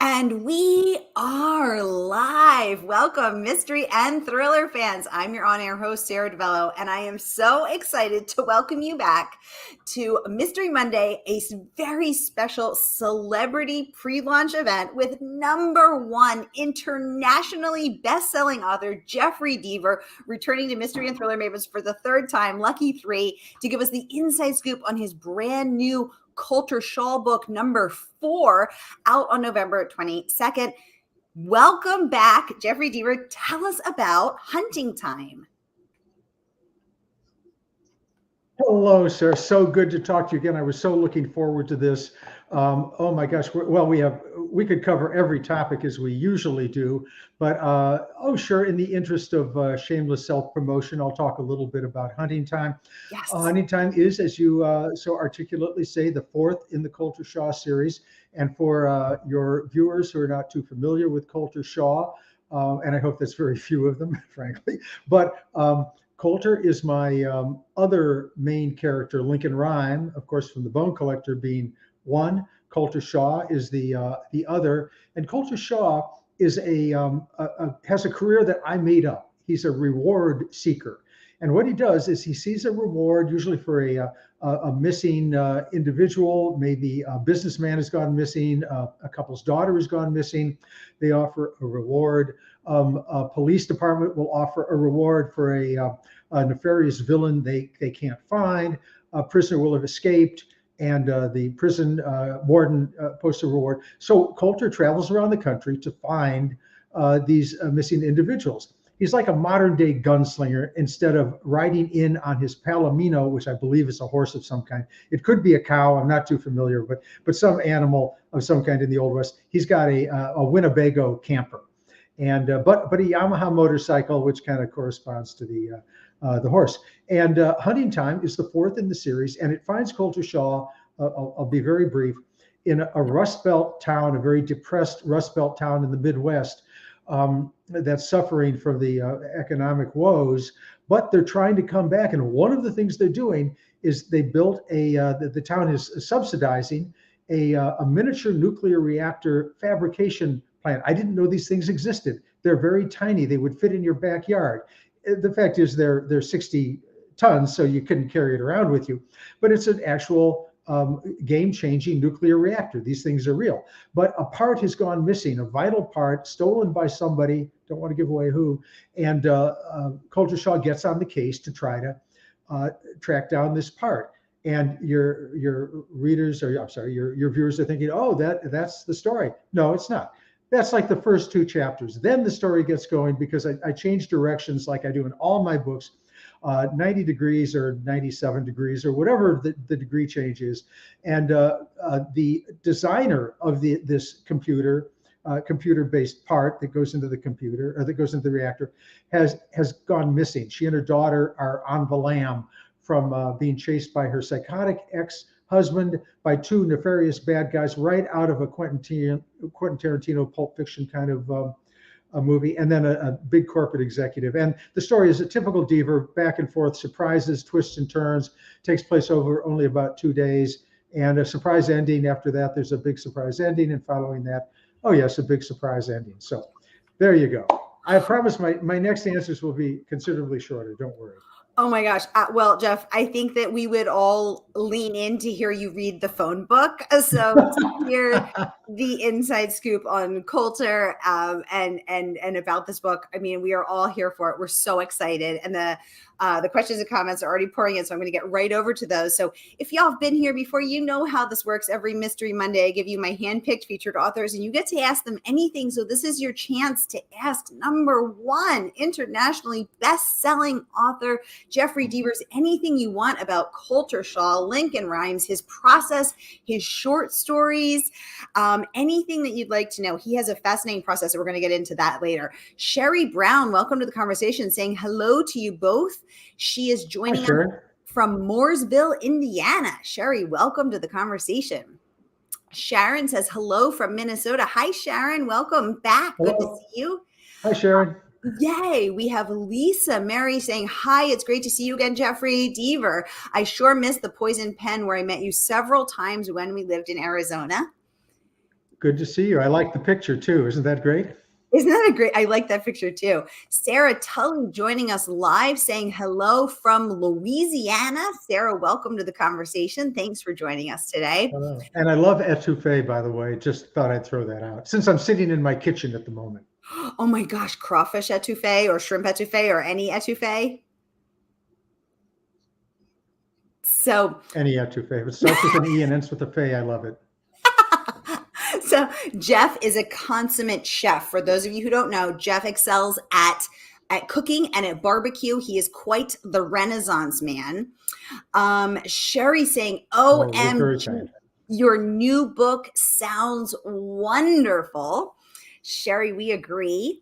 And we are live. Welcome, mystery and thriller fans. I'm your on-air host, Sara DiVello, and I am so excited to welcome you back to Mystery Monday, a very special celebrity pre-launch event with #1 internationally best-selling author Jeffery Deaver returning to Mystery and Thriller Mavens for the third time, lucky 3, to give us the inside scoop on his brand new Colter Shaw book #4 out on November 22nd. Welcome back, Jeffery Deaver. Tell us about Hunting Time. Hello, sir. So good to talk to you again. I was so looking forward to this. Oh my gosh. We could cover every topic as we usually do, but sure. In the interest of shameless self-promotion, I'll talk a little bit about Hunting Time. Yes. Hunting Time is, as you so articulately say, the 4th in the Colter Shaw series. And for your viewers who are not too familiar with Colter Shaw, and I hope that's very few of them, frankly, but Colter is my other main character, Lincoln Rhyme, of course, from The Bone Collector being one. Colter Shaw is the other, and Colter Shaw is has a career that I made up. He's a reward seeker, and what he does is he sees a reward, usually for a missing individual. Maybe a businessman has gone missing, a couple's daughter has gone missing. They offer a reward. A police department will offer a reward for a nefarious villain they can't find. A prisoner will have escaped, and the prison warden posts a reward. So Colter travels around the country to find these missing individuals. He's like a modern day gunslinger. Instead of riding in on his palomino, which I believe is a horse of some kind. It could be a cow. I'm not too familiar, but some animal of some kind in the Old West. He's got a Winnebago camper, and but a Yamaha motorcycle, which kind of corresponds to the horse. And Hunting Time is the 4th in the series, and it finds Colter Shaw. I'll be very brief. In a Rust Belt town, a very depressed Rust Belt town in the Midwest, that's suffering from the economic woes, but they're trying to come back. And one of the things they're doing is they built the town is subsidizing a miniature nuclear reactor fabrication plant. I didn't know these things existed. They're very tiny. They would fit in your backyard. The fact is they're 60 tons, so you couldn't carry it around with you, but it's an actual game-changing nuclear reactor. These things are real, but a part has gone missing, a vital part stolen by somebody, don't want to give away who, and Colter Shaw gets on the case to try to track down this part. And your readers, or I'm sorry, your viewers are thinking, oh, that's the story. No, it's not. That's like the first 2 chapters. Then the story gets going because I change directions like I do in all my books. 90 degrees or 97 degrees or whatever the degree change is. And the designer of this computer-based part that goes into the computer, or that goes into the reactor, has gone missing. She and her daughter are on the lam from being chased by her psychotic ex-husband, by 2 nefarious bad guys right out of a Quentin Tarantino Pulp Fiction kind of a movie, and then a big corporate executive. And the story is a typical Deaver, back and forth, surprises, twists and turns, takes place over only about 2 days, and a surprise ending. After that, there's a big surprise ending, and following that, oh yes, a big surprise ending. So there you go. I promise my next answers will be considerably shorter. Don't worry. Oh my gosh. Well, Jeff, I think that we would all lean in to hear you read the phone book. So to hear the inside scoop on Colter and about this book, I mean, we are all here for it. We're so excited. And the questions and comments are already pouring in, so I'm going to get right over to those. So if y'all have been here before, you know how this works. Every Mystery Monday, I give you my hand-picked featured authors, and you get to ask them anything. So this is your chance to ask #1 internationally best-selling author Jeffery Deaver's anything you want about Colter Shaw, Lincoln Rhymes, his process, his short stories, anything that you'd like to know. He has a fascinating process, and we're going to get into that later. Sherry Brown, welcome to the conversation, saying hello to you both. She is joining us from Mooresville, Indiana. Sherry, welcome to the conversation. Sharon says hello from Minnesota. Hi, Sharon. Welcome back. Hello. Good to see you. Hi, Sharon. Yay. We have Lisa Mary saying, hi, it's great to see you again, Jeffery Deaver. I sure miss the Poison Pen where I met you several times when we lived in Arizona. Good to see you. I like the picture too. Isn't that great? Isn't that a great? I like that picture too. Sarah Tully joining us live, saying hello from Louisiana. Sarah, welcome to the conversation. Thanks for joining us today. And I love etouffee, by the way. Just thought I'd throw that out since I'm sitting in my kitchen at the moment. Oh my gosh, crawfish etouffee or shrimp etouffee or any etouffee. So Any etouffee. If it starts with an E and ends with a fay, I love it. So Jeff is a consummate chef. For those of you who don't know, Jeff excels at cooking and at barbecue. He is quite the Renaissance man. Sherry saying, OMG, your new book sounds wonderful. Sherry, we agree.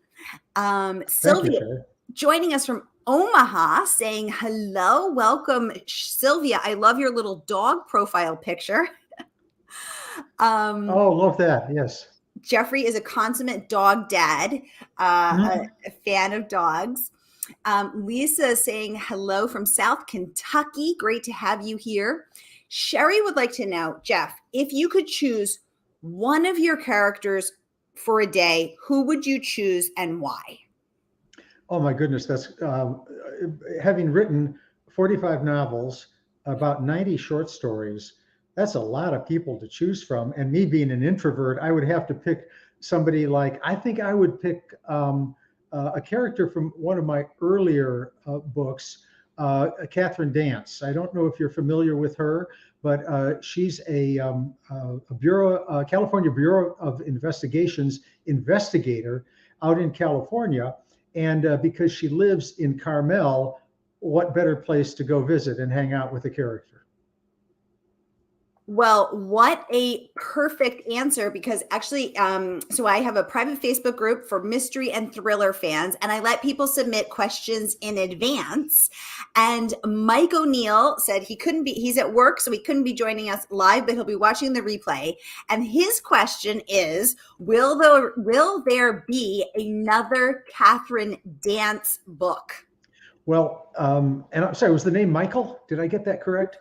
Sylvia joining us from Omaha saying, hello, welcome, Sylvia. I love your little dog profile picture. Love that. Yes. Jeffrey is a consummate dog dad, a fan of dogs. Lisa is saying hello from South Kentucky. Great to have you here. Sherry would like to know, Jeff, if you could choose one of your characters for a day, who would you choose and why? Oh my goodness. That's having written 45 novels, about 90 short stories. That's a lot of people to choose from. And me being an introvert, I would have to pick somebody like, I think I would pick a character from one of my earlier books, Catherine Dance. I don't know if you're familiar with her, but she's a California Bureau of Investigations investigator out in California. And because she lives in Carmel, what better place to go visit and hang out with a character? Well, what a perfect answer, because actually, so I have a private Facebook group for mystery and thriller fans, and I let people submit questions in advance. And Mike O'Neill said he's at work, so he couldn't be joining us live, but he'll be watching the replay. And his question is, will there be another Catherine Dance book? Well, and I'm sorry, was the name Michael? Did I get that correct?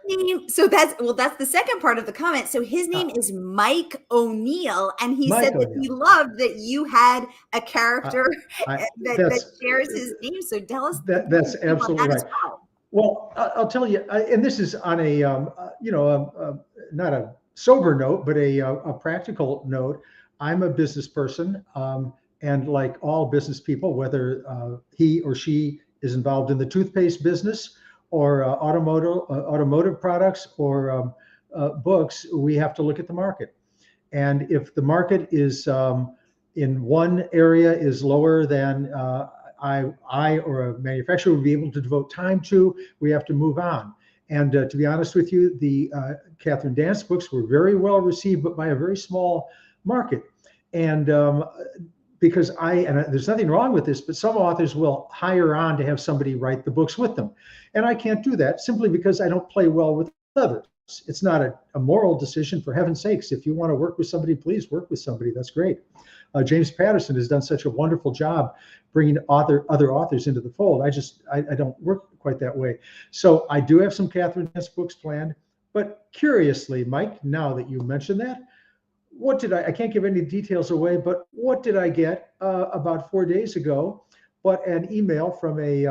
So that's the second part of the comment. So his name is Mike O'Neill, and he said that he loved that you had a character that shares his name. So tell us. That's absolutely right. Well, I'll tell you, and this is on a not a sober note, but a practical note. I'm a business person, and like all business people, whether he or she is involved in the toothpaste business or automotive products or books, we have to look at the market. And if the market is in one area is lower than I or a manufacturer would be able to devote time to, we have to move on. And to be honest with you, the Catherine Dance books were very well received, but by a very small market. And because there's nothing wrong with this, but some authors will hire on to have somebody write the books with them. And I can't do that simply because I don't play well with others. It's not a moral decision, for heaven's sakes. If you want to work with somebody, please work with somebody. That's great. James Patterson has done such a wonderful job bringing other authors into the fold. I don't work quite that way. So I do have some Catherine Dance books planned. But curiously, Mike, now that you mentioned that, I can't give any details away, but what did I get about 4 days ago? But an email from a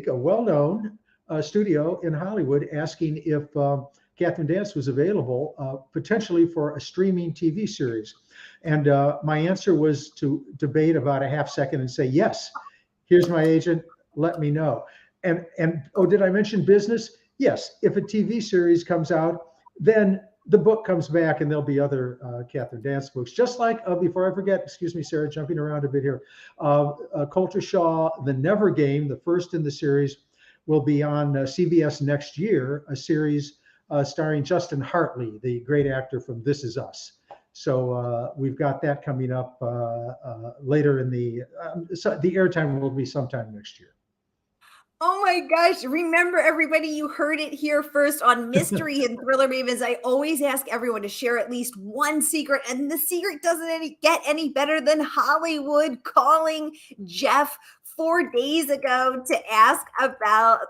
well-known studio in Hollywood asking if Catherine Dance was available potentially for a streaming TV series. And my answer was to debate about a half second and say, yes, here's my agent, let me know. And did I mention business? Yes, if a TV series comes out, then the book comes back and there'll be other Catherine Dance books. Just like, before I forget, excuse me, Sarah, jumping around a bit here, Colter Shaw, The Never Game, the first in the series, will be on CBS next year, a series starring Justin Hartley, the great actor from This Is Us. So we've got that coming up later in the airtime will be sometime next year. Oh my gosh. Remember, everybody, you heard it here first on Mystery and Thriller Mavens. I always ask everyone to share at least one secret, and the secret doesn't get any better than Hollywood calling Jeff 4 days ago to ask about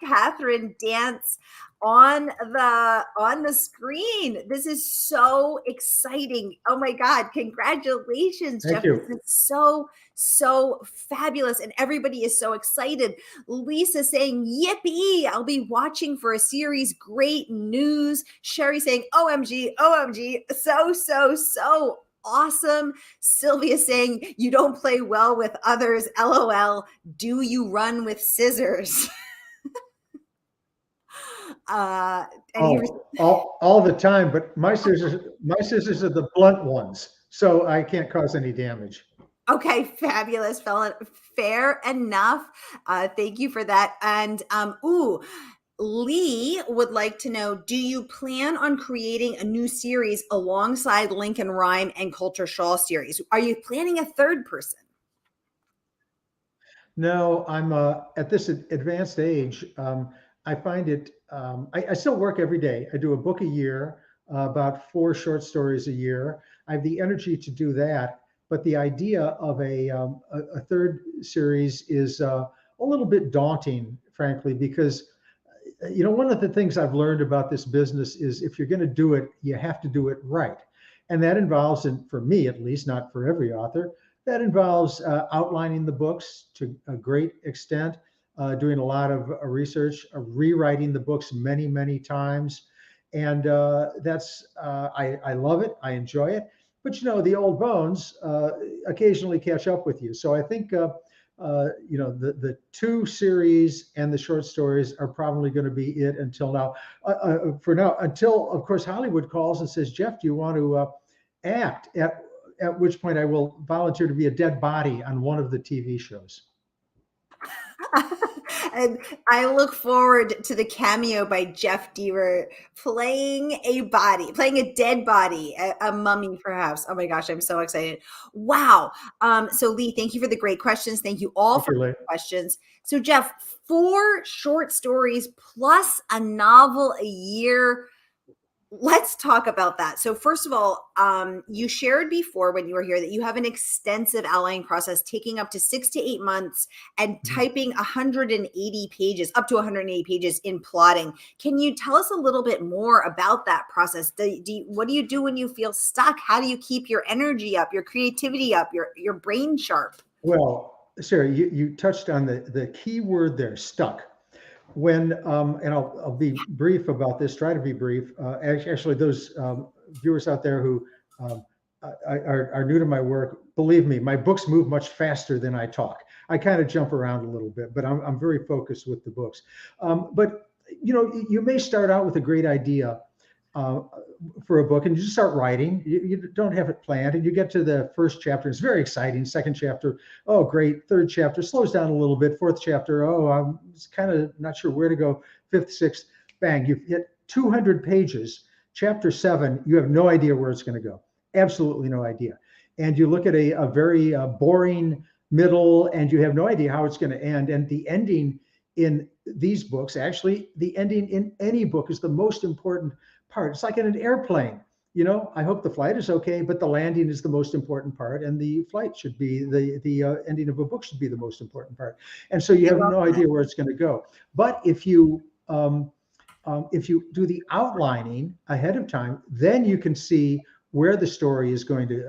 Catherine Dance. on the screen. This is so exciting. Oh my God. Congratulations, Thank Jeff. you. This is so fabulous. And everybody is so excited. Lisa saying, yippee, I'll be watching for a series. Great news. Sherry saying, OMG, OMG. So awesome. Sylvia saying, you don't play well with others. LOL. Do you run with scissors? And all the time, but my scissors are the blunt ones, so I can't cause any damage. Okay, fabulous, fella. Fair enough. Thank you for that. And Lee would like to know, do you plan on creating a new series alongside Lincoln Rhyme and Colter Shaw series? Are you planning a third person? No, I'm at this advanced age. I find it. I still work every day. I do a book a year, about 4 short stories a year. I have the energy to do that, but the idea of a third series is a little bit daunting, frankly, because one of the things I've learned about this business is if you're going to do it, you have to do it right, and that involves, and for me at least, not for every author, that involves outlining the books to a great extent, doing a lot of research, rewriting the books many times. And I love it. I enjoy it. But the old bones occasionally catch up with you. So I think the 2 series and the short stories are probably going to be it until now. For now, until of course Hollywood calls and says, Jeff, do you want to act? At which point I will volunteer to be a dead body on one of the TV shows. And I look forward to the cameo by Jeff Deaver playing a dead body, a mummy perhaps. Oh my gosh, I'm so excited. Wow. So Lee, thank you for the great questions. Thank you all for the questions. So Jeff, 4 short stories plus a novel a year. Let's talk about that. So first of all, you shared before when you were here that you have an extensive outlining process taking up to 6 to 8 months and typing 180 pages, up to 180 pages in plotting. Can you tell us a little bit more about that process? What do you do when you feel stuck? How do you keep your energy up, your creativity up, your brain sharp? Well, Sarah, you touched on the key word there, stuck. When and I'll be brief about this. Try to be brief. Actually, those viewers out there who are new to my work, believe me, my books move much faster than I talk. I kind of jump around a little bit, but I'm very focused with the books. But you may start out with a great idea for a book, and you just start writing. You don't have it planned, and you get to the first chapter. It's very exciting. Second chapter, oh great. Third chapter slows down a little bit. Fourth chapter, oh, I'm kind of not sure where to go. Fifth, sixth, bang, you've hit 200 pages. Chapter 7, you have no idea where it's going to go. Absolutely no idea. And you look at a very boring middle, and you have no idea how it's going to end. And the ending in these books, actually, the ending in any book is the most important part. It's like in an airplane. I hope the flight is okay, but the landing is the most important part, and the flight should be the ending of a book should be the most important part. And so you have no idea where it's going to go. But if you do the outlining ahead of time, then you can see where the story is going to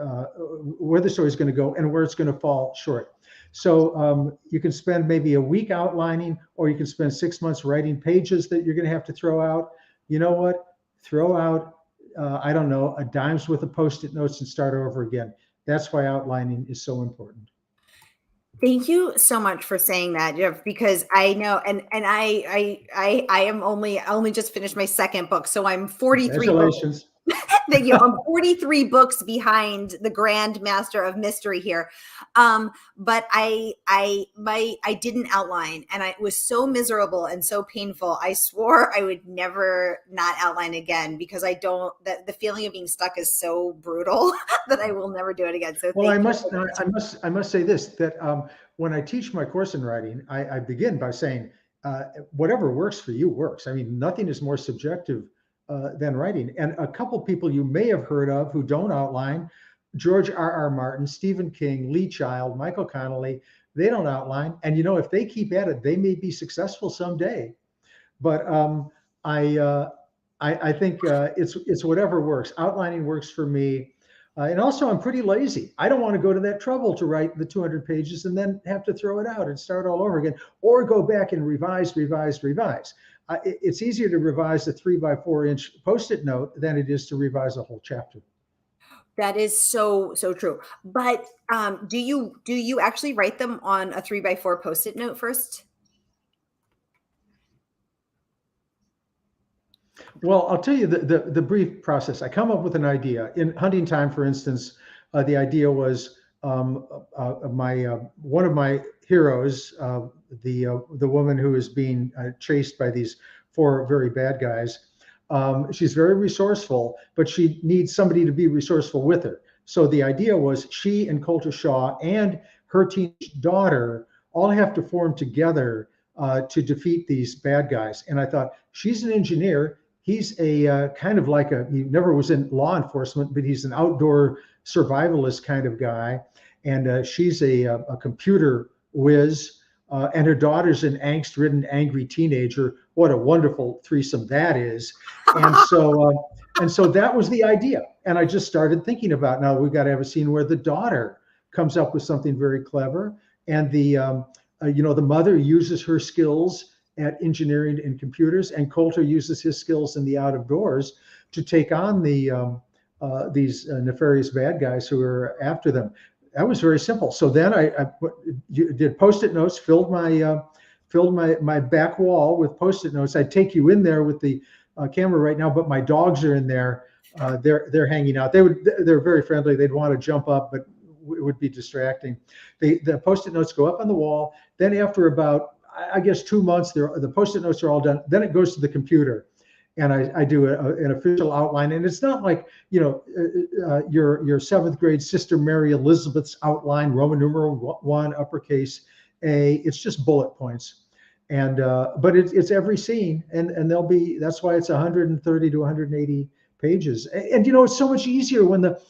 go and where it's going to fall short. So you can spend maybe a week outlining, or you can spend 6 months writing pages that you're going to have to throw out. You know what? Throw out, I don't know, a dime's worth of Post-it notes and start over again. That's why outlining is so important. Thank you so much for saying that, Jeff, because I know, and I am only just finished my second book, so I'm 43 Congratulations. books. Thank you. I'm 43 books behind the Grand Master of Mystery here. But I didn't outline, and it was so miserable and so painful. I swore I would never not outline again, because the feeling of being stuck is so brutal that I will never do it again. So well, I must say this, that when I teach my course in writing, I begin by saying, whatever works for you works. I mean, nothing is more subjective than writing. And a couple people you may have heard of who don't outline: George R.R. Martin, Stephen King, Lee Child, Michael Connelly. They don't outline. And if they keep at it, they may be successful someday. But I I think it's whatever works. Outlining works for me. And also, I'm pretty lazy. I don't want to go to that trouble to write the 200 pages and then have to throw it out and start all over again, or go back and revise. It's easier to revise a 3 by 4 inch Post-it note than it is to revise a whole chapter. That is so true. But do you actually write them on a 3 by 4 Post-it note first? Well, I'll tell you the brief process. I come up with an idea. In Hunting Time, for instance, the idea was my one of my heroes, the woman who is being chased by these 4 very bad guys. She's very resourceful, but she needs somebody to be resourceful with her. So the idea was she and Colter Shaw and her teenage daughter all have to form together to defeat these bad guys. And I thought, she's an engineer. He's a kind of like he never was in law enforcement, but he's an outdoor survivalist kind of guy. And she's a computer whiz. And her daughter's an angst-ridden, angry teenager. What a wonderful threesome that is. And so that was the idea. And I just started thinking about, now we've got to have a scene where the daughter comes up with something very clever. And the mother uses her skills at engineering and computers, and Colter uses his skills in the out of doors to take on these nefarious bad guys who are after them. That was very simple. So then I did Post-it notes, filled my back wall with Post-it notes. I'd take you in there with the camera right now, but my dogs are in there. They're hanging out. They're very friendly. They'd want to jump up, but it would be distracting. The Post-it notes go up on the wall. Then after about, I guess, 2 months, the Post-it notes are all done. Then it goes to the computer, and I do an official outline. And it's not like, your 7th grade Sister Mary Elizabeth's outline, Roman numeral 1, uppercase A. It's just bullet points. And but it's every scene, and that's why it's 130 to 180 pages. And it's so much easier when the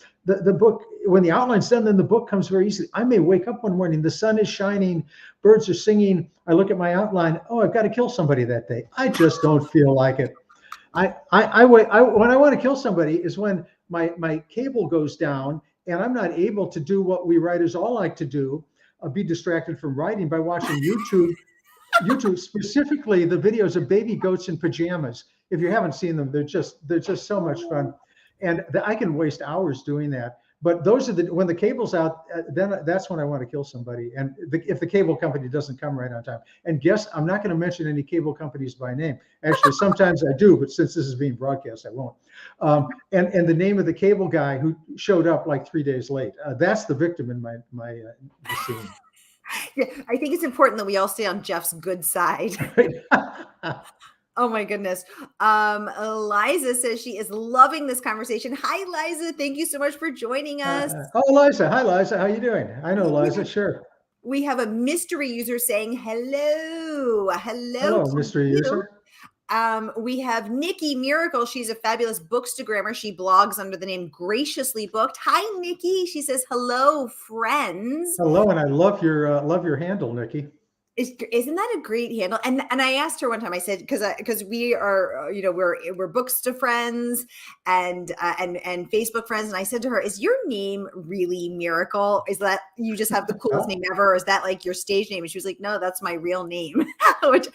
book, when the outline's done, then the book comes very easily. I may wake up one morning, the sun is shining, birds are singing. I look at my outline. Oh, I've got to kill somebody that day. I just don't feel like it. When I want to kill somebody is when my cable goes down and I'm not able to do what we writers all like to do, be distracted from writing by watching YouTube, specifically the videos of baby goats in pajamas. If you haven't seen them, they're just so much fun. And I can waste hours doing that. But those are when the cable's out, then that's when I want to kill somebody. And if the cable company doesn't come right on time. And guess I'm not going to mention any cable companies by name. Actually, sometimes I do, but since this is being broadcast, I won't. And the name of the cable guy who showed up like 3 days late, that's the victim in my scene. Yeah, I think it's important that we all stay on Jeff's good side. Oh my goodness. Liza says she is loving this conversation. Hi, Liza. Thank you so much for joining us. Liza. Hi, Liza. How you doing? I know Liza, sure. We have a mystery user saying hello. Hello, mystery user. We have Nikki Miracle. She's a fabulous bookstagrammer. She blogs under the name Graciously Booked. Hi, Nikki. She says, hello, friends. Hello, and I love your handle, Nikki. Isn't that a great handle? And I asked her one time, I said, because we are, we're Booksta friends and Facebook friends. And I said to her, is your name really Miracle? Is that you just have the coolest name ever? Or is that like your stage name? And she was like, no, that's my real name, which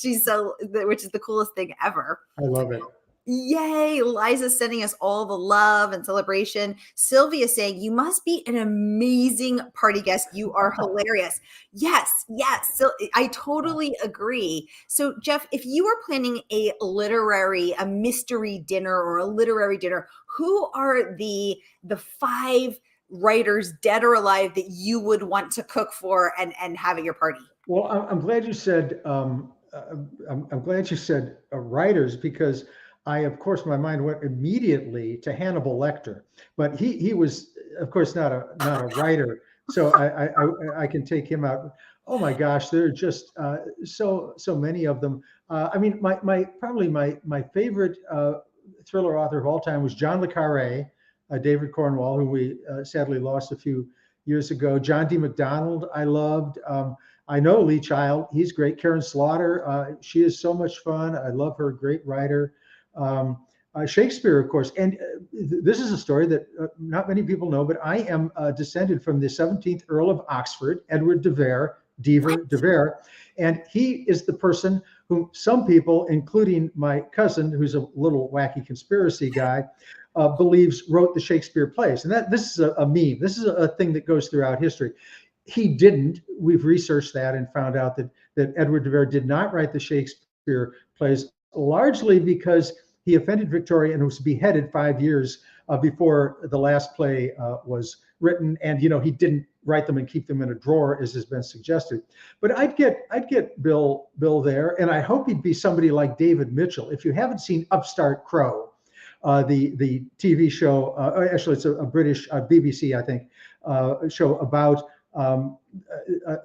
is the coolest thing ever. I love it. Yay. Liza's sending us all the love and celebration. Sylvia saying, you must be an amazing party guest. You are hilarious. Yes. So I totally agree. So Jeff, if you were planning a mystery dinner or a literary dinner, who are the 5 writers, dead or alive, that you would want to cook for and have at your party? Well, I'm glad you said, writers, because of course, my mind went immediately to Hannibal Lecter, but he was, of course, not a writer, so I can take him out. Oh my gosh, there are just so many of them. I mean, probably my favorite thriller author of all time was John le Carré, David Cornwall, who we sadly lost a few years ago. John D. MacDonald, I loved. I know Lee Child. He's great. Karen Slaughter. She is so much fun. I love her. Great writer. Um, Shakespeare, of course. And this is a story that not many people know, but I am descended from the 17th Earl of Oxford, Edward Deaver. And he is the person whom some people, including my cousin, who's a little wacky conspiracy guy, believes wrote the Shakespeare plays. And this is a meme. This is a thing that goes throughout history. He didn't. We've researched that and found out that Edward de Vere did not write the Shakespeare plays, largely because he offended Victoria and was beheaded 5 years before the last play was written. And he didn't write them and keep them in a drawer, as has been suggested. But I'd get Bill there, and I hope he'd be somebody like David Mitchell. If you haven't seen Upstart Crow, the TV show, actually it's a British BBC, I think, show about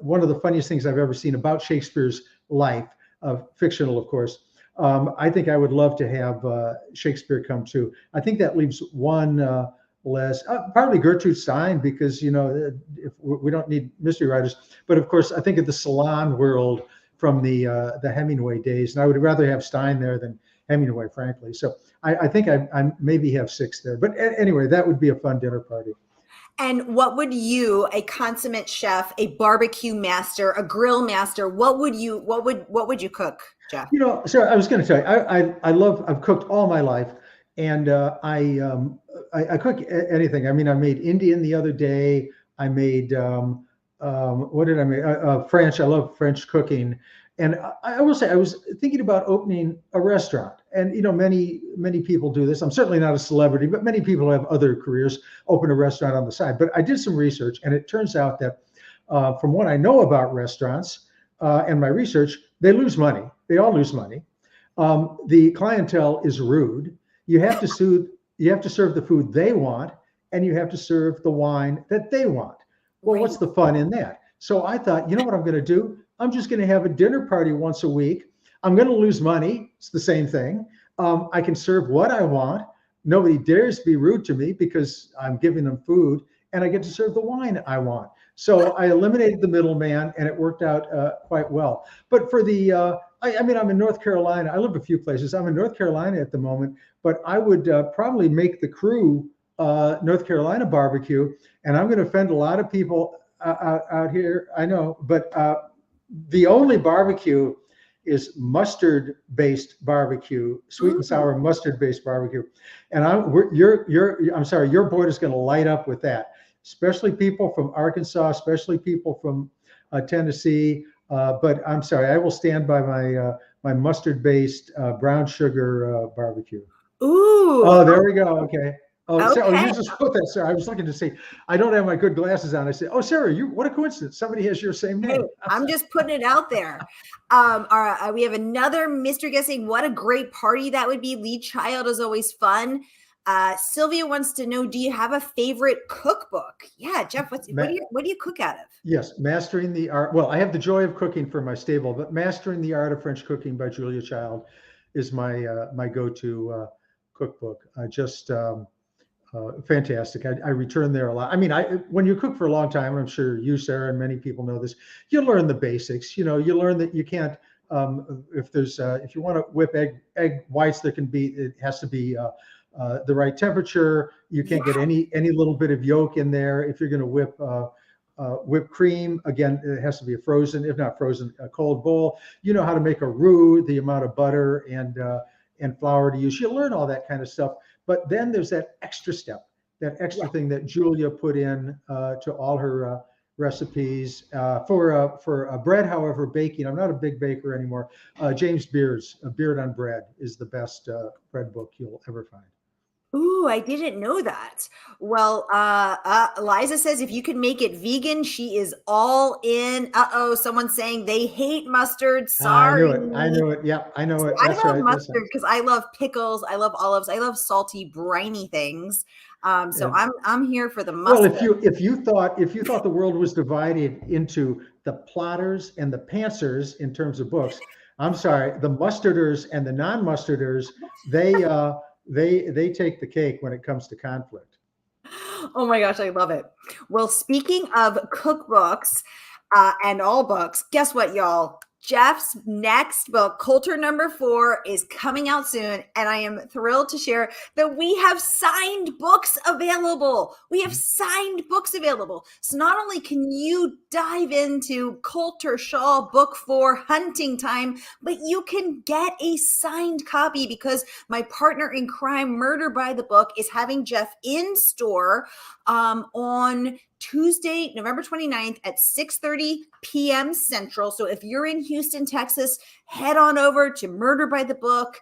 one of the funniest things I've ever seen about Shakespeare's life, fictional, of course. I think I would love to have Shakespeare come too. I think that leaves one less, probably Gertrude Stein, because if we don't need mystery writers. But of course, I think of the salon world from the Hemingway days, and I would rather have Stein there than Hemingway, frankly. So I think I maybe have 6 there. But anyway, that would be a fun dinner party. And what would you, a consummate chef, a barbecue master, a grill master, what would you cook, Jeff? Sarah, I was going to tell you, I've cooked all my life, and I cook anything. I mean, I made Indian the other day. I made what did I make? French. I love French cooking. And I will say, I was thinking about opening a restaurant, and many people do this. I'm certainly not a celebrity, but many people have other careers, open a restaurant on the side. But I did some research, and it turns out that from what I know about restaurants and my research, they lose money. They all lose money. The clientele is rude. You have to serve the food they want, and you have to serve the wine that they want. Well, Right. what's the fun in that? So I thought, what I'm going to do? I'm just going to have a dinner party once a week. I'm going to lose money. It's the same thing. I can serve what I want. Nobody dares be rude to me because I'm giving them food, and I get to serve the wine I want. So I eliminated the middleman, and it worked out quite well. But for the, I'm in North Carolina. I live a few places. I'm in North Carolina at the moment, but I would probably make the crew North Carolina barbecue, and I'm going to offend a lot of people out here. I know, but the only barbecue is mustard-based barbecue, sweet and sour mustard-based barbecue, and I'm sorry, your board is going to light up with that. Especially people from Arkansas, especially people from Tennessee. But I'm sorry, I will stand by my mustard-based brown sugar barbecue. Ooh. Oh, there we go. Okay. Oh, Okay. Sarah, you just put that, Sarah. I was looking to see. I don't have my good glasses on. I said, "Oh, Sarah, what a coincidence! Somebody has your same name." Hey, I'm just putting it out there. We have another mystery guessing. What a great party that would be. Lee Child is always fun. Sylvia wants to know: do you have a favorite cookbook? Yeah, Jeff. What do you cook out of? Yes, Mastering the Art. Well, I have the joy of cooking for my stable, but Mastering the Art of French Cooking by Julia Child is my go-to cookbook. Fantastic. I return there a lot. I mean, when you cook for a long time, I'm sure you, Sarah, and many people know this, you learn the basics. You learn that you can't, if you want to whip egg whites, it has to be the right temperature. You can't get any little bit of yolk in there. If you're going to whipped cream, again, it has to be if not frozen, a cold bowl. You know how to make a roux, the amount of butter and flour to use. You learn all that kind of stuff. But then there's that extra step, that extra thing that Julia put in to all her recipes. For bread, however, baking, I'm not a big baker anymore. James Beard's Beard on Bread is the best bread book you'll ever find. Ooh, I didn't know that. Well, Liza says if you can make it vegan, she is all in. Someone's saying they hate mustard. Sorry. I knew it. Yeah, I know it. I That's love right. mustard because I love pickles. I love olives. I love salty, briny things. So I'm here for the mustard. Well, if you thought the world was divided into the plotters and the pantsers in terms of books, I'm sorry, the mustarders and the non-mustarders, they take the cake when it comes to conflict. Oh my gosh, I love it. Well, speaking of cookbooks, and all books. Guess what, y'all? Jeff's next book, Colter #4, is coming out soon, and I am thrilled to share that we have signed books available. We have signed books available. So not only can you dive into Colter Shaw Book 4 Hunting Time, but you can get a signed copy because my partner in crime, Murder by the Book, is having Jeff in store on Tuesday, November 29th at 6:30 p.m. Central. So if you're in Houston, Texas, head on over to Murder by the Book,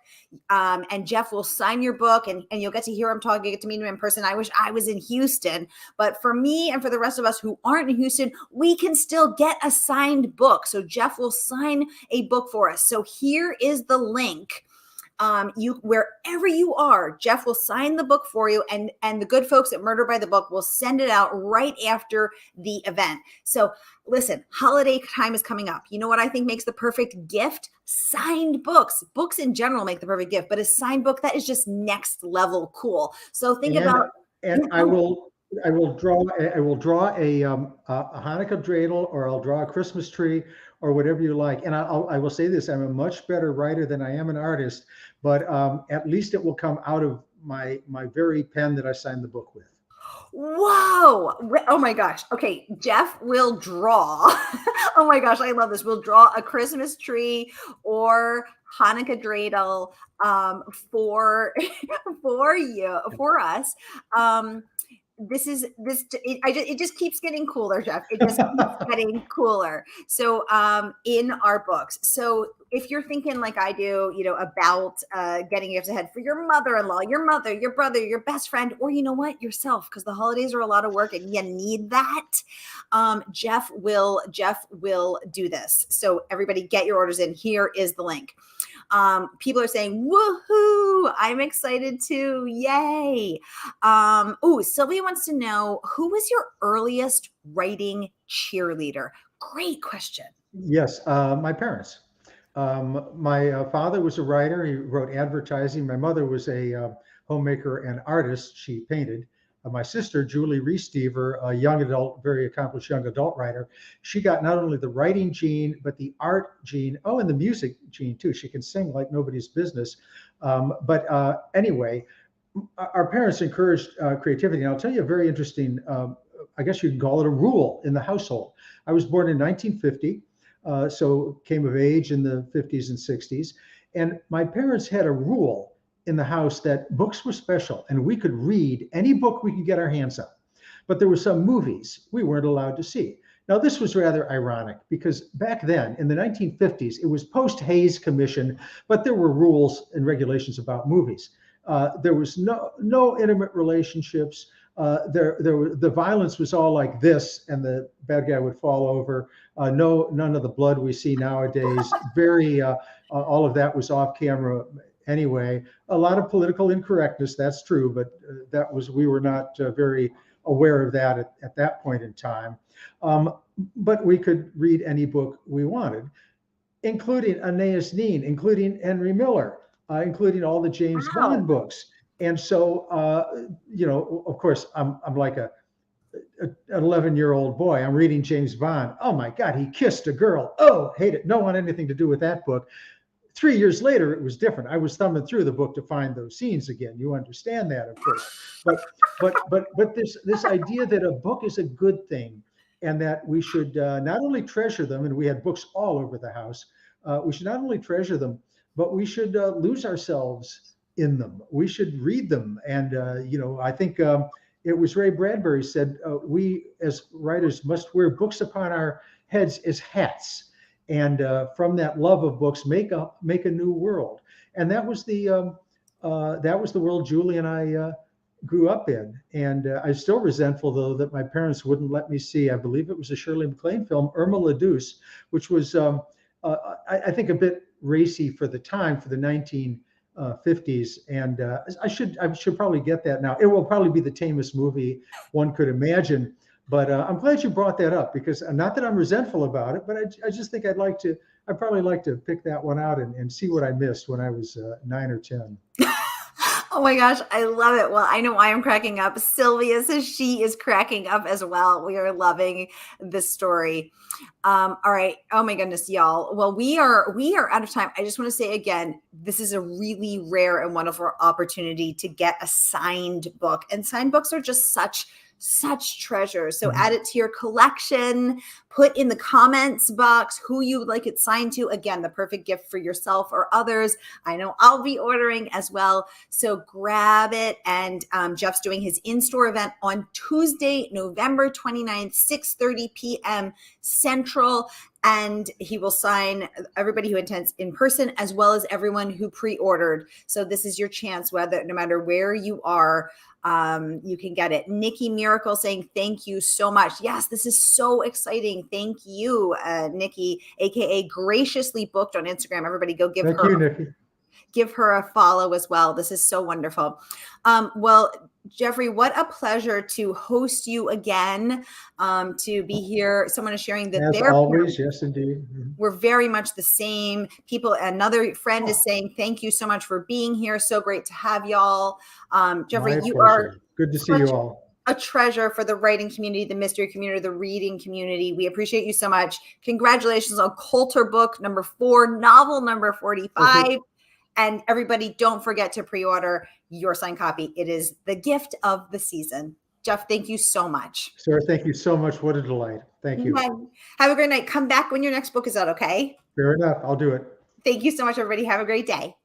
and Jeff will sign your book, and you'll get to hear him talk. You get to meet him in person. I wish I was in Houston, but for me and for the rest of us who aren't in Houston, we can still get a signed book. So Jeff will sign a book for us. So here is the link. Wherever you are, Jeff will sign the book for you, and the good folks at Murder by the Book will send it out right after the event. So listen, holiday time is coming up. You know what I think makes the perfect gift? Signed books. Books in general make the perfect gift, but a signed book, that is just next level cool. So think about. And I will draw a Hanukkah dreidel, or I'll draw a Christmas tree, or whatever you like. And I will say this: I'm a much better writer than I am an artist, but at least it will come out of my very pen that I signed the book with. Whoa. Oh my gosh. Okay. Jeff will draw. Oh my gosh. I love this. We'll draw a Christmas tree or Hanukkah dreidel for us. It just keeps getting cooler, Jeff. It just keeps getting cooler. So in our books. So if you're thinking like I do, about getting gifts ahead for your mother-in-law, your mother, your brother, your best friend, or you know what, yourself, because the holidays are a lot of work and you need that. Jeff will do this. So everybody get your orders in. Here is the link. People are saying, woohoo, I'm excited too. Yay. Sylvia wants to know, who was your earliest writing cheerleader? Great question. Yes, my parents. My father was a writer. He wrote advertising. My mother was a homemaker and artist. She painted. My sister, Julie Reese Deaver, a young adult, very accomplished young adult writer, she got not only the writing gene, but the art gene. Oh, and the music gene too. She can sing like nobody's business. Anyway, our parents encouraged creativity. And I'll tell you a very interesting, I guess you can call it a rule in the household. I was born in 1950, so came of age in the 50s and 60s. And my parents had a rule in the house that books were special and we could read any book we could get our hands on. But there were some movies we weren't allowed to see. Now, this was rather ironic because back then in the 1950s, it was post-Hayes Commission, but there were rules and regulations about movies. There was no intimate relationships. The violence was all like this, and the bad guy would fall over. None of the blood we see nowadays. All of that was off camera. Anyway, a lot of political incorrectness, that's true, but we were not very aware of that at that point in time. But we could read any book we wanted, including Anais Nin, including Henry Miller, including all the James Bond books. And so, of course, I'm like an 11-year-old boy. I'm reading James Bond. Oh my God, he kissed a girl. Oh, hate it. Don't want anything to do with that book. 3 years later, it was different. I was thumbing through the book to find those scenes again. You understand that, of course. But this idea that a book is a good thing, and that we should not only treasure them, and we had books all over the house. We should not only treasure them, but we should lose ourselves in them. We should read them. And I think it was Ray Bradbury said, we as writers must wear books upon our heads as hats. And from that love of books, make a new world. And that was the world Julie and I grew up in. And I'm still resentful, though, that my parents wouldn't let me see, I believe it was a Shirley MacLaine film, Irma la Douce, which was, I think, a bit racy for the time, for the 1950s. And I should probably get that now. It will probably be the tamest movie one could imagine. But I'm glad you brought that up, because not that I'm resentful about it, but I just think I'd probably like to pick that one out and see what I missed when I was 9 or 10. Oh my gosh, I love it. Well, I know I am cracking up. Sylvia says she is cracking up as well. We are loving this story. All right. Oh my goodness, y'all. Well, we are out of time. I just want to say again, this is a really rare and wonderful opportunity to get a signed book. And signed books are just such treasures. So add it to your collection, put in the comments box who you would like it signed to. Again, the perfect gift for yourself or others. I know I'll be ordering as well. So grab it. And Jeff's doing his in-store event on Tuesday, November 29th, 6:30 p.m. Central. And he will sign everybody who attends in person as well as everyone who pre-ordered. So this is your chance, whether no matter where you are, you can get it. Nikki Miracle saying, thank you so much. Yes, this is so exciting. Thank you, Nikki, AKA Graciously Booked on Instagram. Everybody go give Thank her you, Nikki. Give her a follow as well. This is so wonderful. Well, Jeffrey, what a pleasure to host you again, to be here. Someone is sharing that As always, yes, indeed. We're very much the same people. Another friend is saying, thank you so much for being here. So great to have y'all. Jeffrey, My you pleasure. are good to see you all. A treasure for the writing community, the mystery community, the reading community. We appreciate you so much. Congratulations on Colter book number 4, novel number 45. And everybody, don't forget to pre-order your signed copy. It is the gift of the season. Jeff, thank you so much. Sarah, thank you so much. What a delight. Thank you. Have a great night. Come back when your next book is out, okay? Fair enough. I'll do it. Thank you so much, everybody. Have a great day.